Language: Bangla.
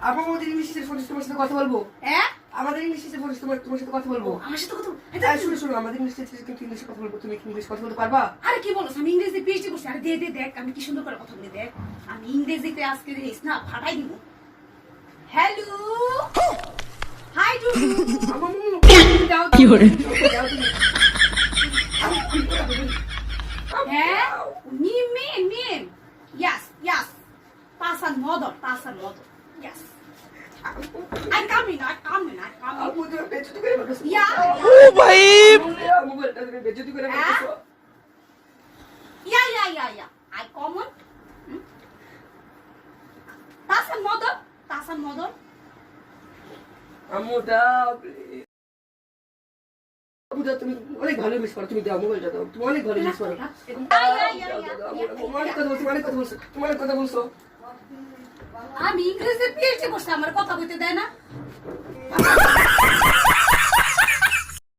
আমাদের ইংলিশ টিচার ফোনে তোমার সাথে কথা বলবো। হ্যাঁ আমাদের ইংলিশ টিচার ফোনে তোমার সাথে কথা বলবো। আমার সাথে কথা শোনো আমাদের ইংলিশ টিচার কিন্তু ইংলিশে কথা বলবো। তুমি কি ইংলিশ কথা বলতে পারবা? আরে কি বলছ, আমি ইংরেজি পিএইচডি করছি। আরে দে দেখ আমি কি সুন্দর করে কথা বলি, দেখ আমি ইংরেজিতে আজকে না ফাটাই দিব। হ্যালো হাই ডুডু। যাও কি করে? হ্যাঁ মিম yes পাসান মদর yes I come in আপু তুমি বেজতি করে বলছো। yeah ও ভাই মোবাইলটা তুমি বেজতি করে বলছো। yeah I come on পাসান মদর আম্মু দাও প্লিজ। আম্মু দাও, তুমি অনেক ভালো মিস করো। তুমি দাও মোবাইলটা দাও। তুমি অনেক ভালো মিস করো। অনেক কথা বলছো। আমি ইংরেজি পিএইচডি করছি, আমার কথা বলতে দেয় না।